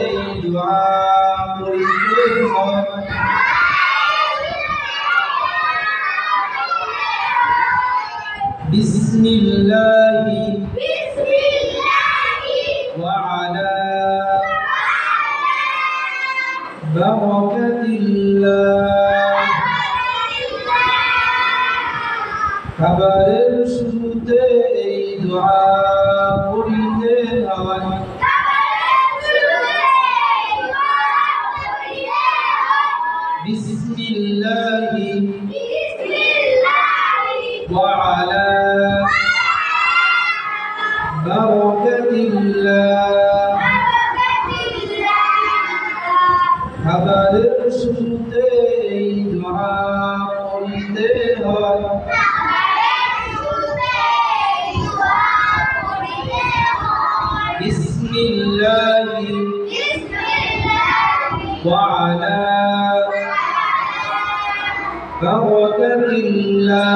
এই দোয়া পড়িতে হয় বিসমিল্লাহি ওয়া আলা বারাকাতিল্লাহ। খাবারের শুরুতে এই দোয়া পড়িতে হয় বিসমিল্লাহি ওয়া আলা বারাকাতিল্লাহ। খাবারের শুরুতে এই দোয়া পড়িতে হয় বিসমিল্লাহি ওয়া আলা বারাকাতিল্লাহ।